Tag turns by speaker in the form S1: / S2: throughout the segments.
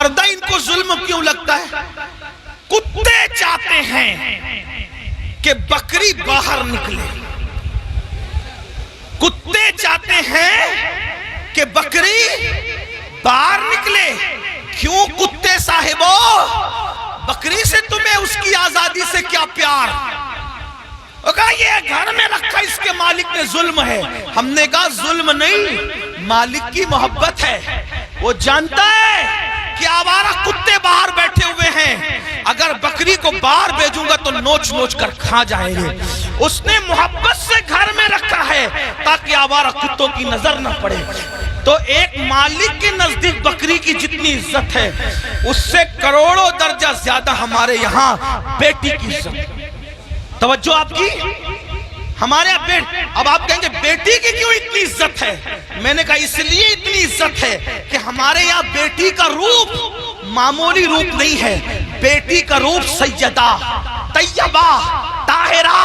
S1: پردہ ان کو ظلم کیوں لگتا ہے؟ کتے چاہتے ہیں کہ بکری باہر نکلے، کتے چاہتے ہیں کہ بکری باہر نکلے۔ کیوں کتے صاحبو؟ بکری سے تمہیں اس کی آزادی سے کیا پیار؟ وہ کہا یہ گھر میں رکھا اس کے مالک نے ظلم ہے۔ ہم نے کہا ظلم نہیں، مالک کی محبت ہے۔ وہ جانتا ہے کہ آوارہ کتے باہر بیٹھے ہوئے ہیں، اگر بکری کو باہر بھیجوں گا تو نوچ نوچ کر کھا جائیں گے۔ اس نے محبت سے گھر میں رکھا ہے تاکہ آوارہ کتوں کی نظر نہ پڑے۔ تو ایک مالک کے نزدیک بکری کی جتنی عزت ہے اس سے کروڑوں درجہ زیادہ ہمارے یہاں بیٹی کی عزت۔ توجہ آپ کی؟ ہمارے یہاں اب آپ کہیں گے بیٹی کی کیوں اتنی عزت ہے؟ میں نے کہا اس لیے اتنی عزت ہے کہ ہمارے یہاں بیٹی کا روپ معمولی روپ نہیں ہے، بیٹی کا روپ سیدہ طیبہ طاہرہ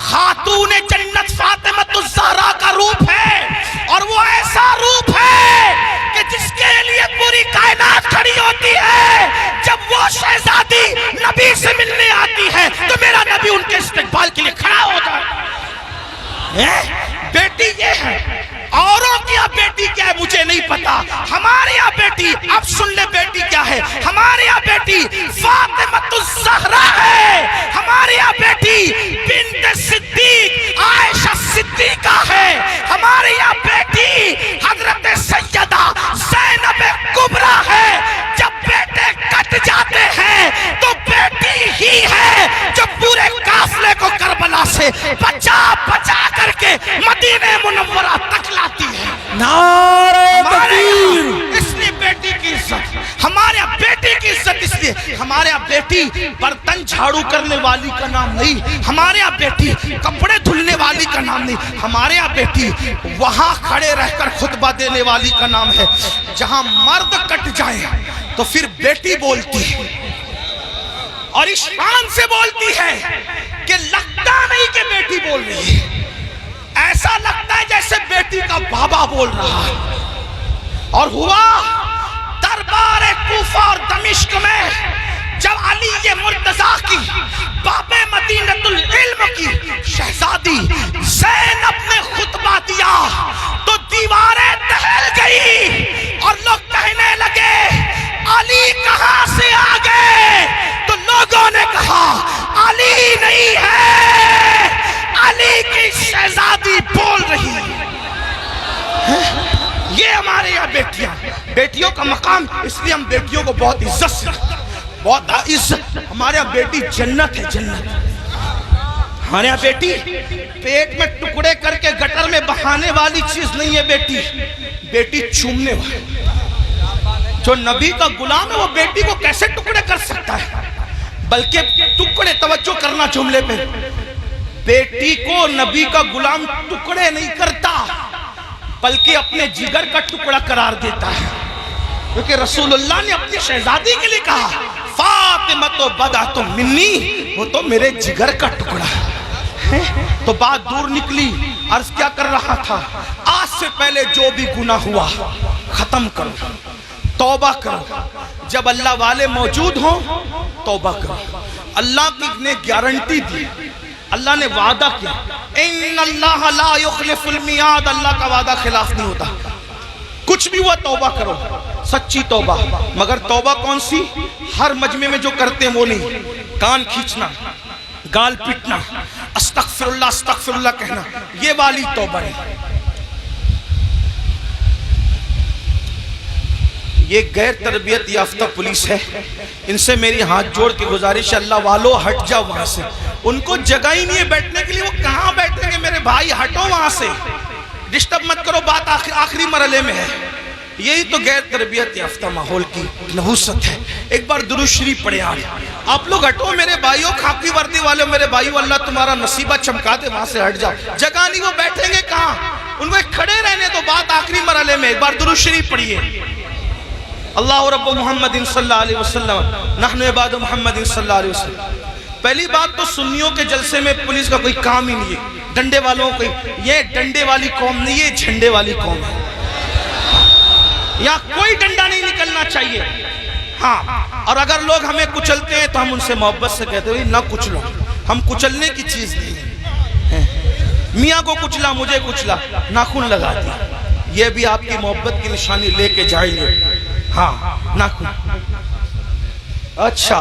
S1: خاتون جنت فاطمہ الزہرا کا روپ ہے، اور وہ ایسا روپ ہے کہ جس کے لیے پوری کائنات کھڑی ہوتی ہے۔ جب وہ شہزادی نبی سے ملنے آتی ہے تو میرا نبی ان کے استقبال کے لیے کھڑا ہوتا ہے۔ بیٹی یہ ہے، اوروں کی یہاں بیٹی کیا ہے مجھے نہیں پتا، ہمارے یہاں بیٹی، اب سن لے بیٹی کیا ہے، ہمارے یہاں بیٹی فاطمہ الزہرا ہے، ہمارے یہاں بیٹی بنت صدیق عائشہ صدیقہ ہے، ہمارے یہاں بیٹی حضرت سیدہ زینب کبریٰ ہے۔ جب بیٹے کٹ جاتے ہیں تو بیٹی ہی ہے جو پورے قافلے کو کربلا سے بچا بچا کر کے مدینہ منورہ تک لاتی ہے۔
S2: نعرہ تکبیر!
S1: اس لیے بیٹی کی عزت، ہمارے یہاں بیٹی کی عزت اس لیے، ہمارے یہاں بیٹی برتن جھاڑو کرنے والی کا نام نہیں، ہمارے یہاں بیٹی کپڑے دھلنے والی کا نام نہیں، ہمارے یہاں بیٹی وہاں کھڑے رہ کر خطبہ دینے والی کا نام ہے۔ جہاں مرد کٹ جائے تو پھر بیٹی بولتی ہے، اور اس شان سے بولتی ہے کہ لگتا نہیں کہ بیٹی بول رہی ہے، ایسا لگتا ہے جیسے بیٹی کا بابا بول رہا ہے۔ اور ہوا دربار کوفہ اور دمشق میں جب علی مرتضیٰ کی باب مدینۃ العلم کی شہزادی زینب نے خطبہ دیا تو دیواریں دہل گئی اور لوگ کہنے لگے علی کہاں سے آ گئے؟ تو لوگوں نے کہا علی نہیں ہے، علی کی شہزادی بول رہی ہے۔ یہ ہمارے یہاں بیٹیاں، بیٹیوں کا مقام، اس لیے ہم بیٹیوں کو بہت عزت سے، بہت عزت، ہمارے یہاں بیٹی جنت ہے، جنت۔ ہمارے یہاں بیٹی پیٹ میں ٹکڑے کر کے گٹر میں بہانے والی چیز نہیں ہے، بیٹی بیٹی چومنے والی۔ جو نبی کا غلام ہے وہ بیٹی کو کیسے ٹکڑے کر سکتا ہے؟ بلکہ ٹکڑے، توجہ کرنا جملے پہ، بیٹی کو نبی کا غلام ٹکڑے نہیں کرتا بلکہ اپنے جگر کا ٹکڑا قرار دیتا ہے، کیونکہ رسول اللہ نے اپنی شہزادی کے لیے کہا فاطمہ تو بضعۃ منی، وہ تو میرے جگر کا ٹکڑا ہے۔ تو بات دور نکلی، عرض کیا کر رہا تھا، آج سے پہلے جو بھی گناہ ہوا ختم کرو، توبہ کرو، جب اللہ والے موجود ہوں توبہ کرو۔ اللہ نے گارنٹی دی، اللہ نے وعدہ کیا، ان اللہ لا یخلف المیعاد، اللہ کا وعدہ خلاف نہیں ہوتا۔ کچھ بھی ہوا توبہ کرو، سچی توبہ، مگر توبہ کون سی؟ ہر مجمع میں جو کرتے ہیں وہ نہیں، کان کھینچنا، گال پٹنا، استغفر اللہ کہنا، یہ والی توبہ ہے۔ یہ غیر تربیت یافتہ پولیس ہے، ان سے میری ہاتھ جوڑ کے گزارش ہے، اللہ والو ہٹ جاؤ وہاں سے، ان کو جگہ ہی نہیں ہے بیٹھنے کے لیے، وہ کہاں بیٹھیں گے میرے بھائی، ہٹو وہاں سے، ڈسٹرب مت کرو، بات آخری مرحلے میں ہے۔ یہی تو غیر تربیت یافتہ ماحول کی نحوست ہے۔ ایک بار درود شریف پڑھیں آپ لوگ، ہٹو میرے بھائیوں، خاکی وردی والے میرے بھائیوں، اللہ تمہارا نصیبہ چمکا دے، وہاں سے ہٹ جاؤ، جگہ نہیں، وہ بیٹھیں گے کہاں، ان کو کھڑے رہنے تو، بات آخری مرحلے میں۔ ایک بار درود شریف پڑھیے، اللہ رب محمد صلی اللہ علیہ وسلم، نحن عباد محمد صلی اللہ علیہ وسلم۔ پہلی بات تو سنیوں کے جلسے میں پولیس کا کوئی کام ہی نہیں ہے، ڈنڈے والوں کو، یہ ڈنڈے والی قوم نہیں، یہ جھنڈے والی قوم ہے، یہاں کوئی ڈنڈا نہیں نکلنا چاہیے۔ ہاں، اور اگر لوگ ہمیں کچلتے ہیں تو ہم ان سے محبت سے کہتے ہیں نہ کچلو، ہم کچلنے کی چیز نہیں ہیں۔ میاں کو کچلا، مجھے کچلا، ناخن لگا دیا، یہ بھی آپ کی محبت کی نشانی لے کے جائیں گے۔ ہاں ناخن، اچھا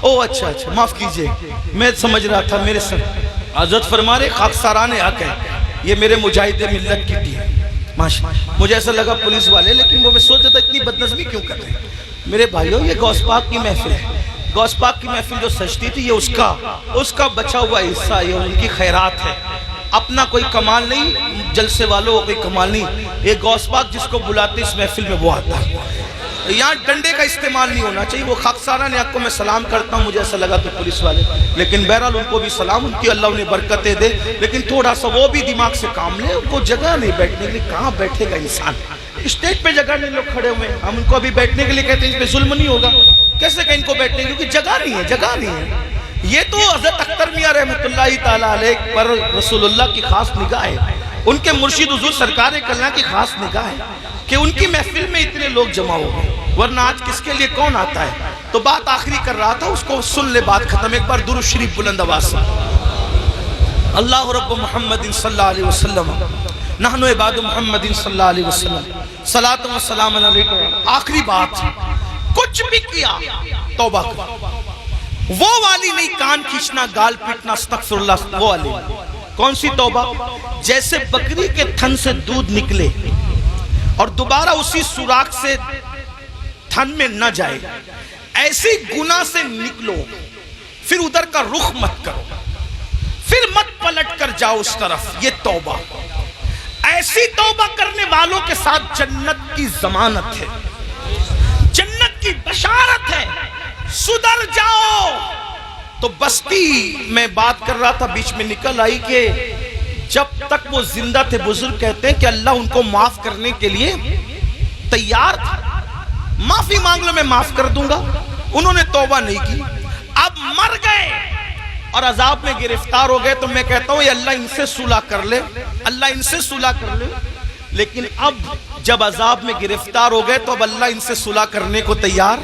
S1: اچھا معاف کیجئے، میں سمجھ رہا تھا میرے سر حضرت فرما رہے خاکساران حق ہے، یہ میرے مجاہد ملت کی ٹیم، مجھے ایسا لگا پولیس والے، لیکن وہ میں سوچا تھا اتنی بدنظمی کیوں کر رہے ہیں؟ میرے بھائیوں یہ غوث پاک کی محفل ہے، غوث پاک کی محفل جو سجتی تھی یہ اس کا بچا ہوا حصہ، یہ ان کی خیرات ہے، اپنا کوئی کمال نہیں، جلسے والوں کو کوئی کمال نہیں، یہ غوث پاک جس کو بلاتے اس محفل میں وہ آتا ہے۔ یہاں ڈنڈے کا استعمال نہیں ہونا چاہیے، وہ خاکساران حق کو میں سلام کرتا ہوں، مجھے ایسا لگا تو پولیس والے، لیکن بہرحال ان کو بھی سلام، ان کی اللہ انہیں برکتیں دے، لیکن تھوڑا سا وہ بھی دماغ سے کام لے، ان کو جگہ نہیں بیٹھنے کے لیے، کہاں بیٹھے گا انسان؟ اسٹیج پہ جگہ نہیں، لوگ کھڑے ہوئے ہیں، ہم ان کو ابھی بیٹھنے کے لیے کہتے ہیں اس پہ ظلم نہیں ہوگا، کیسے کہ ان کو بیٹھنے کیونکہ جگہ نہیں ہے۔ یہ تو حضرت اختر میاں رحمت اللہ تعالیٰ علیہ پر رسول اللہ کی خاص نگاہ ہے، ان کے مرشد حضور سرکار کلام کی خاص نگاہ ہے کہ ان کی محفل میں اتنے لوگ جمع ہو گئے، ورنہ آج کس کے لیے کون آتا ہے؟ تو بات آخری کر رہا تھا، اس کو سن لے، بات ختم، ایک بار درود شریف بلند آواز سے۔ اللہ رب محمد صلی اللہ علیہ وسلم، نحن عباد محمد صلی اللہ علیہ وسلم، صلاۃ و سلام علیکم۔ آخری بات، کچھ بھی کیا توبہ کر، وہ والی نہیں، کان کھینچنا، گال پیٹنا، استغفر اللہ، وہ والی۔ کون سی توبہ؟ جیسے بکری کے تھن سے دودھ نکلے اور دوبارہ اسی سوراخ سے تھن میں نہ جائے، ایسی گناہ سے نکلو، پھر ادھر کا رخ مت کرو، پھر مت پلٹ کر جاؤ اس طرف، یہ توبہ۔ ایسی توبہ کرنے والوں کے ساتھ جنت کی ضمانت ہے، جنت کی بشارت ہے، سدھر جاؤ۔ تو بستی میں بات کر رہا تھا، بیچ میں نکل آئی کہ جب تک وہ زندہ تھے، بزرگ کہتے ہیں کہ اللہ ان کو معاف کرنے کے لیے تیار تھا، معافی مانگ لو میں معاف کر دوں گا، انہوں نے توبہ نہیں کی، اب مر گئے اور عذاب میں گرفتار ہو گئے، تو میں کہتا ہوں یہ اللہ ان سے صلح کر لے، اللہ ان سے صلح کر لے، لیکن اب جب عذاب میں گرفتار ہو گئے تو اب اللہ ان سے صلح کرنے کو تیار،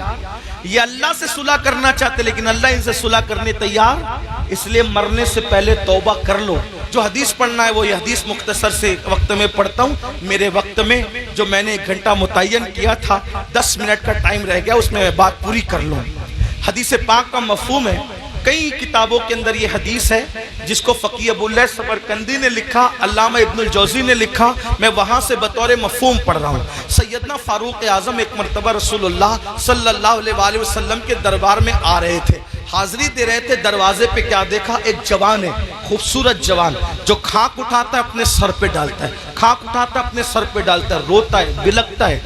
S1: یہ اللہ سے صلح کرنا چاہتے لیکن اللہ ان سے صلح کرنے تیار، اس لیے مرنے سے پہلے توبہ کر لو۔ جو حدیث پڑھنا ہے وہ یہ حدیث مختصر سے وقت میں پڑھتا ہوں، میرے وقت میں جو میں نے 1 گھنٹہ متعین کیا تھا، 10 منٹ کا ٹائم رہ گیا، اس میں بات پوری کر لوں۔ حدیث پاک کا مفہوم ہے، کئی کتابوں کے اندر یہ حدیث ہے جس کو فقیہ ابو اللہ سمرقندی نے لکھا، علامہ ابن الجوزی نے لکھا، میں وہاں سے بطور مفہوم پڑھ رہا ہوں۔ سیدنا فاروق اعظم ایک مرتبہ رسول اللہ صلی اللہ علیہ وسلم کے دربار میں آ رہے تھے، حاضری دے رہے تھے، دروازے پہ کیا دیکھا؟ ایک جوان ہے، خوبصورت جوان، جو کھاک اٹھاتا ہے اپنے سر پہ ڈالتا ہے، کھاک اٹھاتا ہے اپنے سر پہ ڈالتا ہے، روتا ہے، بلکتا ہے،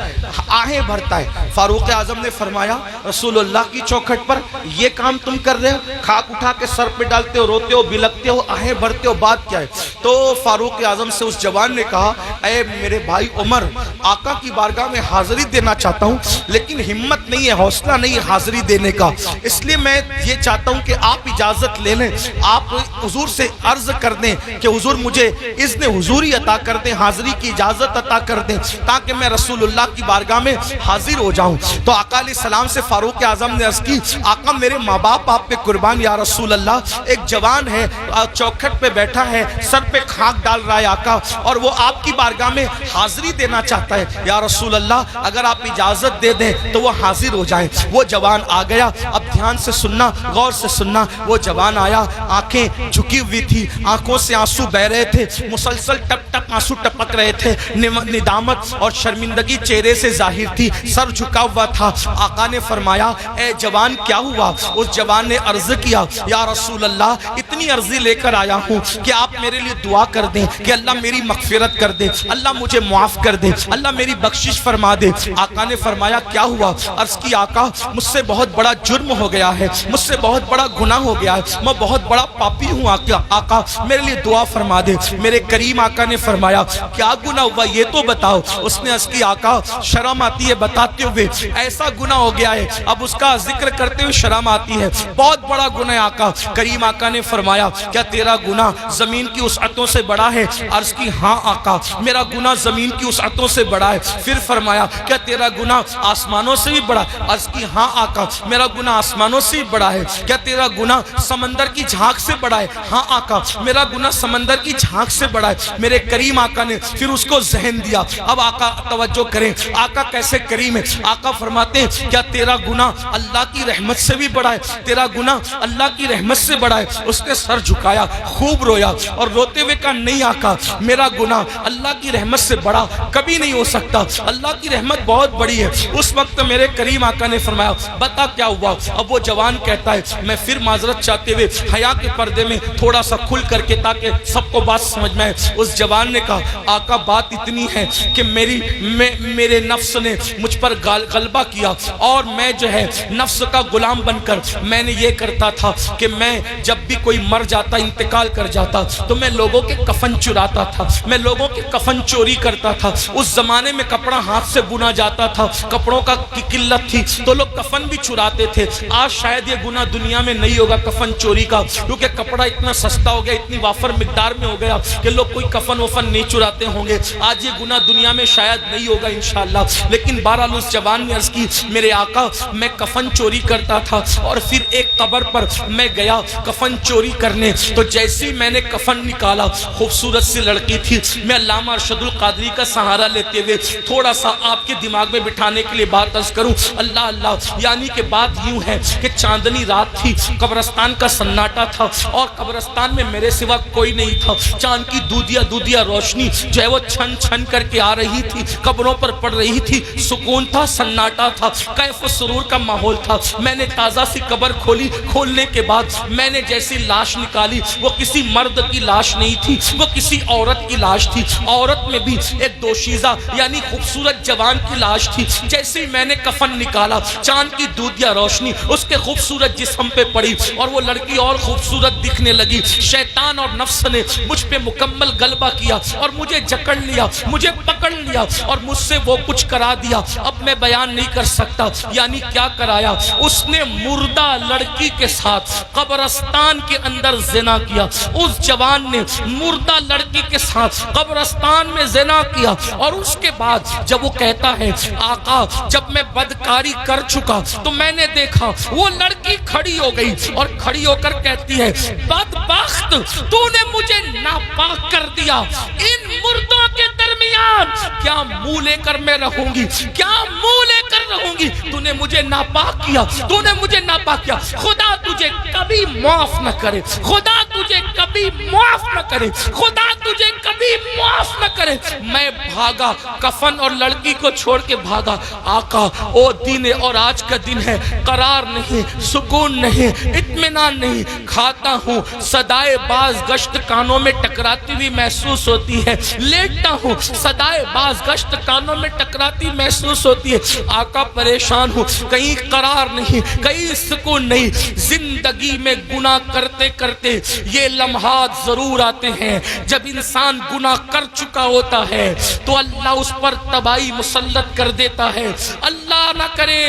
S1: آہیں بھرتا ہے۔ فاروق اعظم نے فرمایا رسول اللہ کی چوکھٹ پر یہ کام تم کر رہے ہو، کھاک اٹھا کے سر پہ ڈالتے ہو، روتے ہو، بلکتے ہو، آہیں بھرتے ہو، بات کیا ہے؟ تو فاروق اعظم سے اس جوان نے کہا، اے میرے بھائی عمر، آقا کی بارگاہ میں حاضری دینا چاہتا ہوں لیکن ہمت نہیں ہے، حوصلہ نہیں ہے حاضری دینے کا، اس لیے میں یہ چاہتا ہوں کہ آپ اجازت لے لیں، آپ حضور سے عرض کر دیں کہ حضور مجھے اذن حضوری عطا کر دیں، حاضری کی اجازت عطا کر دیں تاکہ میں رسول اللہ کی بارگاہ میں حاضر ہو جاؤں۔ تو آقا علیہ السلام سے فاروق اعظم نے عرض کی، آقا میرے ماں باپ آپ پہ قربان یا رسول اللہ، ایک جوان ہے چوکھٹ پہ بیٹھا ہے، سر پہ خاک ڈال رہا ہے آقا، اور وہ آپ کی بارگاہ میں حاضری دینا چاہتا ہے، یا رسول اللہ اگر آپ اجازت دے دیں تو وہ حاضر ہو جائیں۔ وہ جوان آ گیا، اب دھیان سے سننا، غور سے سننا، وہ جوان آیا، آنکھیں جھکی ہوئی تھی، آنکھوں سے آنسو بہ رہے تھے، مسلسل ٹپ ٹپ آنسو ٹپک رہے تھے، ندامت اور شرمندگی چہرے سے ظاہر تھی، سر جھکا ہوا تھا۔ آقا نے فرمایا اے جوان کیا ہوا؟ اس جوان نے عرض کیا یا رسول اللہ اتنی عرضی لے کر آیا ہوں کہ آپ میرے لیے دعا کر دیں کہ اللہ میری مغفرت کر دے، اللہ مجھے معاف کر دے، اللہ میری بخشش فرما دے۔ آقا نے فرمایا کیا ہوا؟ عرض کی آقا مجھ سے بہت بڑا جرم ہو گیا ہے، مجھ سے بہت بڑا گناہ ہو گیا ہے، میں بہت بڑا پاپی ہوں آقا میرے لیے دعا فرما دے۔ میرے کریم آقا نے فرمایا کیا گناہ ہوا یہ تو بتاؤ۔ اس نے عرض کی آقا شرم آتی ہے بتاتے ہوئے، ایسا گناہ ہو گیا ہے اب اس کا ذکر کرتے ہوئے شرم آتی ہے، بہت بڑا گناہ آقا۔ کریم آقا نے فرمایا فرمایا کیا تیرا گناہ زمین کی وسعتوں سے بڑا ہے؟ عرض کی ہاں آقا میرا گناہ زمین کی وسعتوں سے بڑا ہے۔ پھر فرمایا کیا تیرا گناہ آسمانوں سے بھی بڑا؟ عرض کی ہاں آقا میرا گناہ آسمانوں سے بھی بڑا ہے۔ کیا تیرا گناہ سمندر کی جھانک سے بڑا ہے؟ ہاں آقا میرا گناہ سمندر کی جھانک سے بڑا ہے۔ میرے کریم آقا نے پھر اس کو ذہن دیا۔ اب آقا توجہ کریں، آقا کیسے کریم ہے۔ آقا فرماتے ہیں کیا تیرا گناہ اللہ کی رحمت سے بھی بڑا ہے؟ تیرا گناہ اللہ کی رحمت سے بڑا ہے۔ اس نے سر جھکایا، خوب رویا اور روتے ہوئے کہا نہیں آقا میرا گناہ اللہ کی رحمت سے بڑا کبھی نہیں ہو سکتا، اللہ کی رحمت بہت بڑی ہے۔ اس وقت میرے کریم آقا نے فرمایا بتا کیا ہوا؟ اب وہ جوان کہتا ہے میں پھر معذرت چاہتے ہوئے حیا کے پردے میں تھوڑا سا کھل کر کے تاکہ سب کو بات سمجھ میں آئے، اس جوان نے کہا آقا بات اتنی ہے کہ میرے نفس نے مجھ پر غلبہ کیا اور میں جو ہے نفس کا غلام بن کر میں نے یہ کرتا تھا کہ میں جب بھی کوئی مر جاتا انتقال کر جاتا تو میں لوگوں کے کفن چراتا تھا، میں لوگوں کے کفن چوری کرتا تھا۔ اس زمانے میں کپڑا ہاتھ سے بنا جاتا تھا، کپڑوں کا قلت تھی تو لوگ کفن بھی چراتے تھے۔ آج شاید یہ گناہ دنیا میں نہیں ہوگا کفن چوری کا، کیونکہ کپڑا اتنا سستا ہو گیا، اتنی وافر مقدار میں ہو گیا کہ لوگ کوئی کفن وفن نہیں چراتے ہوں گے۔ آج یہ گناہ دنیا میں شاید نہیں ہوگا انشاءاللہ، لیکن بہرحال اس جوان نے عرض کی میرے آقا میں کفن چوری کرتا تھا اور پھر ایک قبر پر میں گیا کفن چوری کرنے، تو جیسی میں نے کفن نکالا خوبصورت سی لڑکی تھی۔ میں علامہ ارشد القادری کا سہارا لیتے ہوئے تھوڑا سا آپ کے دماغ میں بٹھانے کے لیے بات عرض کروں، اللہ اللہ، یعنی کہ بات یوں ہے کہ چاندنی رات تھی، قبرستان کا سناٹا تھا اور قبرستان میں میرے سوا کوئی نہیں تھا۔ چاند کی دودیا دودیا روشنی جو ہے وہ چھن چھن کر کے آ رہی تھی، قبروں پر پڑ رہی تھی، سکون تھا، سناٹا تھا، کیف و سرور کا ماحول تھا۔ میں نے تازہ سی قبر کھولی، کھولنے کے بعد میں نے جیسی لاش نکالی وہ کسی مرد کی لاش نہیں تھی، وہ کسی عورت کی لاش تھی، عورت میں بھی ایک دوشیزہ یعنی خوبصورت جوان کی لاش تھی۔ جیسے میں نے کفن نکالا چاند کی دودیا روشنی اس کے خوبصورت جسم پہ پڑی اور وہ لڑکی اور خوبصورت دکھنے لگی۔ شیطان اور نفس نے مجھ پہ مکمل غلبہ کیا اور مجھے جکڑ لیا، مجھے پکڑ لیا اور مجھ سے وہ کچھ کرا دیا اب میں بیان نہیں کر سکتا۔ یعنی کیا کرایا؟ اس نے مردہ لڑکی کے ساتھ قبرستان کے اندر زنا کیا۔ اس جوان نے مردہ لڑکی کے ساتھ قبرستان میں زنا کیا اور اس کے بعد جب وہ کہتا ہے آقا جب میں بدکاری کر چکا تو میں نے دیکھا وہ لڑکی کھڑی ہو گئی اور کھڑی ہو کر کہتی ہے بدبخت تو نے مجھے ناپاک کر دیا، ان مردوں کے درمیان کیا منہ لے کر میں رہوں گی، کیا منہ لے کر رہوں گی؟ تو نے مجھے ناپاک کیا، تو نے مجھے ناپاک کیا، خدا تجھے کبھی معاف نہ کرے، خدا تجھے کبھی معاف نہ کرے، خدا تجھے کبھی معاف نہ کرے۔ میں بھاگا، کفن اور لڑکی کو چھوڑ کے بھاگا۔ آقا او دن ہے اور آج کا دن ہے، قرار نہیں، سکون نہیں، اطمینان نہیں، کھاتا ہوں صدائے باز گشت کانوں میں ٹکراتی ہوئی محسوس ہوتی ہے، لیٹتا ہوں صدائے باز گشت کانوں میں ٹکراتی محسوس ہوتی ہے۔ آقا پریشان ہوں، کہیں قرار نہیں، کہیں سکون نہیں۔ زندگی میں گناہ کرتے کرتے یہ لمحات ضرور آتے ہیں جب انسان گناہ کر چکا ہوتا ہے تو اللہ اس پر تباہی مسلط کر دیتا ہے۔ اللہ نہ کرے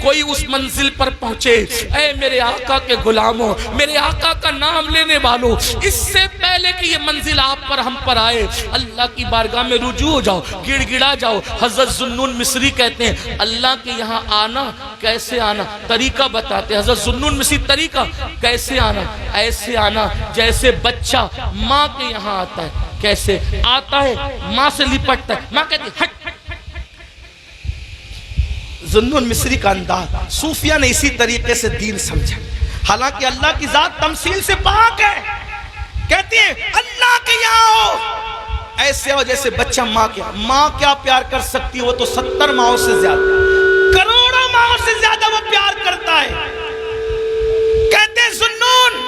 S1: کوئی اس منزل پر پہنچے۔ اے میرے آقا کے غلاموں، میرے آقا کا نام لینے والوں، اس سے پہلے کہ یہ منزل آپ پر ہم پر آئے اللہ کی بارگاہ میں رجوع ہو جاؤ، گڑ گڑا جاؤ۔ حضرت ذوالنون مصری کہتے ہیں اللہ کے یہاں آنا کیسے آنا، طریقہ بتاتے ہیں۔ حضرت ذوالنون مصری طریقہ کیسے آنا، ایسے آنا جیسے بچہ ماں کے یہاں آتا ہے۔ کیسے آتا ہے؟ ماں سے لپٹتا ہے، ماں کہتی ہے ہٹ۔ ذوالنون مصری کا انداز صوفیہ نے اسی طریقے سے دین سمجھا، حالانکہ اللہ کی ذات تمثیل سے پاک ہے۔ کہتی ہے اللہ کے یہاں ہو ایسے ہو جیسے بچہ ماں کے یہاں۔ ماں کیا پیار کر سکتی ہے؟ وہ تو 70 ماؤں سے زیادہ، کروڑوں ماؤں سے زیادہ وہ پیار کرتا ہے۔ کہتے ہیں ذوالنون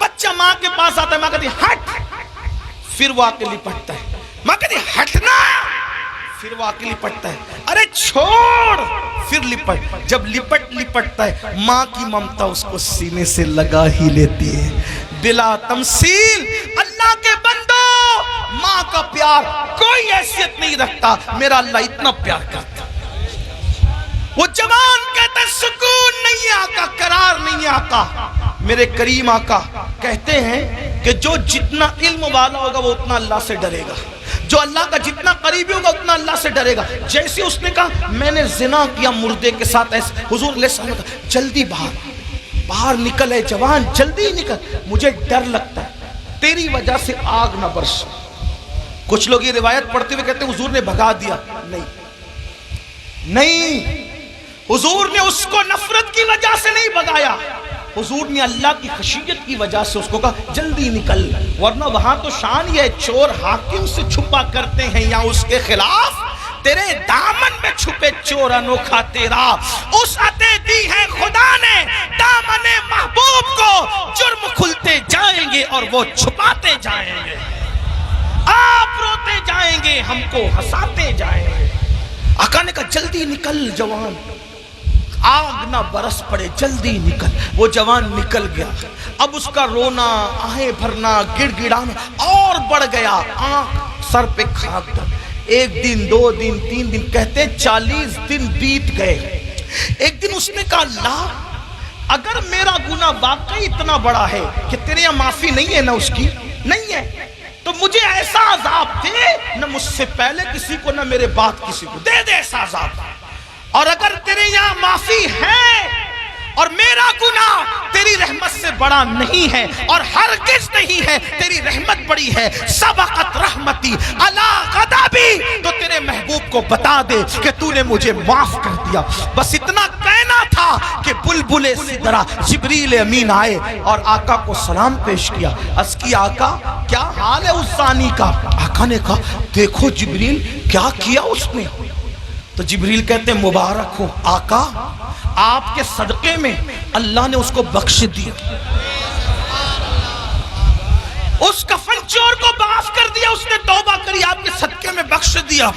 S1: بچہ ماں کے پاس آتا ہے، ماں کہتی ہے ہٹ، پھر وہ آکے لپٹتا ہے، ماں کہتی ہے ہٹنا، پھر وہ آکے لپٹتا ہے، ارے چھوڑ، پھر لپٹ۔ جب لپٹتا ہے ماں کی ممتا اس کو سینے سے لگا ہی لیتی ہے۔ بلا تمثیل اللہ کے بندو، ماں کا پیار کوئی حیثیت نہیں رکھتا، میرا اللہ اتنا پیار کرتا۔ وہ جوان کہتا ہے سکون نہیں ہے آقا، قرار نہیں ہے آقا، میرے کریم آقا کہتے ہیں کہ جو جتنا علم والا ہوگا وہ اتنا اللہ سے ڈرے گا، جو اللہ کا جتنا قریبی ہوگا اتنا اللہ سے ڈرے گا۔ جیسے اس نے کہا میں نے زنا کیا مردے کے ساتھ، ایسے حضور علیہ السلام نے کہا جلدی باہر نکل، ہے جوان جلدی نکل، مجھے ڈر لگتا ہے تیری وجہ سے آگ نہ برس۔ کچھ لوگ یہ روایت پڑھتے ہوئے کہتے ہیں حضور نے بھگا دیا، نہیں، حضور نے اس کو نفرت کی وجہ سے نہیں بھگایا، حضور نے اللہ کی خشیت کی وجہ سے اس کو کہا جلدی نکل، ورنہ وہاں تو شان یہ چور حاکم سے چھپا کرتے ہیں یا اس کے خلاف، تیرے دامن میں چھپے چور انوکھا تیرا، اس عطے دی ہے خدا نے دامن محبوب کو، جرم کھلتے جائیں گے اور وہ چھپاتے جائیں گے، آپ روتے جائیں گے ہم کو ہنساتے جائیں گے۔ آقا نے کہا جلدی نکل جوان، آگ نہ برس پڑے، جلدی نکل۔ وہ جوان نکل گیا، اب اس کا رونا، آہیں بھرنا، گڑ گڑانا اور بڑھ گیا، آنکھ سر پہ خاک تھا۔ ایک دن، 2 دن، 3 دن، کہتے 40 دن بیت گئے۔ ایک دن اس نے کہا اللہ اگر میرا گناہ واقعی اتنا بڑا ہے کہ تیرے یہاں معافی نہیں ہے، نہ اس کی نہیں ہے، تو مجھے ایسا عذاب دے، نہ مجھ سے پہلے کسی کو نہ میرے بعد کسی کو، دے ایسا عذاب۔ اور اگر تیرے یہاں معافی ہے اور میرا گناہ تیری رحمت سے بڑا نہیں ہے اور ہرگز نہیں ہے، تیری رحمت بڑی ہے، سبقت رحمتی علی غضبی، تو تیرے محبوب کو بتا دے کہ تو نے مجھے معاف کر دیا۔ بس اتنا کہنا تھا کہ بلبل سدرہ جبریل امین آئے اور آقا کو سلام پیش کیا، عرض کی آقا کیا حال ہے اس زانی کا؟ آقا نے کہا دیکھو جبریل کیا کیا اس نے۔ تو جبریل کہتے ہیں مبارک ہو آقا، آپ کے صدقے میں اللہ نے اس کو بخش دیا، اس کفن چور کو معاف کر دیا، اس نے توبہ کری، آپ کے صدقے میں بخش دیا۔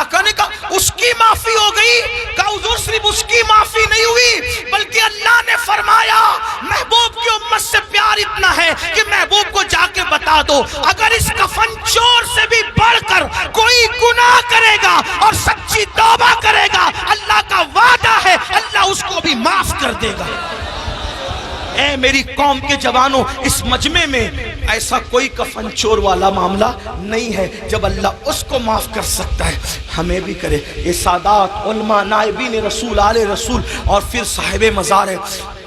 S1: آقا نے کہا اس کی معافی ہو گئی؟ کہا حضور صرف اس کی معافی نہیں ہوئی بلکہ اللہ نے فرمایا محبوب کی امت سے پیار اتنا ہے کہ محبوب کو جا کے بتا دو اگر اس کفن چور سے بھی بڑھ کر کوئی گناہ کرے گا اور سچی توبہ کرے گا، اللہ کا وعدہ ہے اللہ اس کو بھی معاف کر دے گا۔ اے میری قوم کے جوانوں، اس مجمع میں ایسا کوئی کفن چور والا معاملہ نہیں ہے، جب اللہ اس کو معاف کر سکتا ہے ہمیں بھی کرے۔ یہ سادات علماء نائبین رسول آل رسول اور پھر صاحب مزار ہے،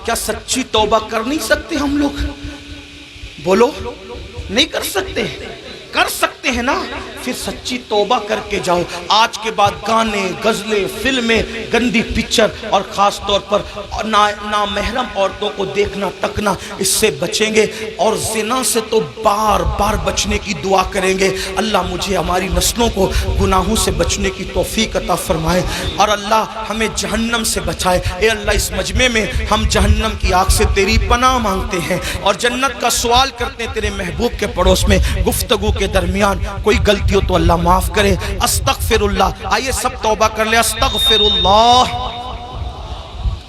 S1: کیا سچی توبہ کر نہیں سکتے ہم لوگ؟ بولو نہیں کر سکتے؟ کر سکتے ہیں نا؟ پھر سچی توبہ کر کے جاؤ۔ آج کے بعد گانے، غزلیں، فلمیں، گندی پکچر اور خاص طور پر نامحرم عورتوں کو دیکھنا تکنا، اس سے بچیں گے، اور زنا سے تو بار بار بچنے کی دعا کریں گے۔ اللہ مجھے ہماری نسلوں کو گناہوں سے بچنے کی توفیق عطا فرمائے اور اللہ ہمیں جہنم سے بچائے۔ اے اللہ اس مجمع میں ہم جہنم کی آگ سے تیری پناہ مانگتے ہیں اور جنت کا سوال کرتے ہیں تیرے محبوب کے پڑوس میں۔ گفتگو کے درمیان کوئی غلطی ہو تو اللہ معاف کرے۔ استغفر اللہ، آئیے سب توبہ کر لیں۔ استغفر اللہ،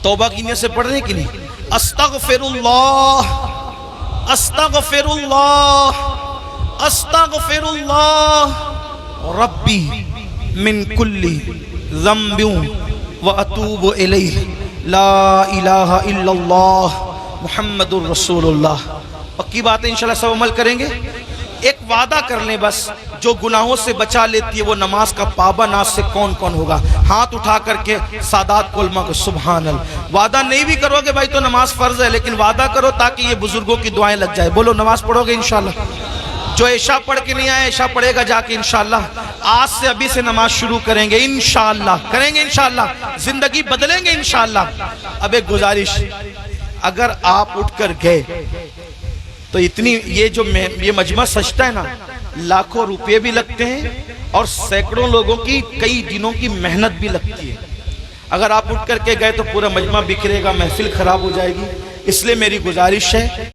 S1: توبہ کی نیت سے پڑھ رہے ہیں کہ نہیں؟ استغفر اللہ، استغفر اللہ، استغفر اللہ ربی من کل ذنب واتوب الیہ، لا الہ الا اللہ محمد الرسول اللہ۔ پکی بات ہے، انشاءاللہ سب عمل کریں گے۔ ایک وعدہ کر لیں بس، جو گناہوں سے بچا لیتی ہے وہ نماز کا پابند آج سے کون کون ہوگا؟ ہاتھ اٹھا کر کے سادات علماء کو سبحان اللہ۔ وعدہ نہیں بھی کرو گے بھائی تو نماز فرض ہے، لیکن وعدہ کرو تاکہ یہ بزرگوں کی دعائیں لگ جائے۔ بولو نماز پڑھو گے انشاءاللہ؟ جو عشاء پڑھ کے نہیں آئے عشاء پڑھے گا جا کے انشاءاللہ۔ آج سے ابھی سے نماز شروع کریں گے انشاءاللہ، کریں گے انشاءاللہ، زندگی بدلیں گے انشاءاللہ۔ اب ایک گزارش، اگر آپ اٹھ کر گئے تو اتنی یہ مجمع سجتا ہے نا، لاکھوں روپے بھی لگتے ہیں اور سینکڑوں لوگوں کی کئی دنوں کی محنت بھی لگتی ہے۔ اگر آپ اٹھ کر کے گئے تو پورا مجمع بکھرے گا، محفل خراب ہو جائے گی، اس لیے میری گزارش ہے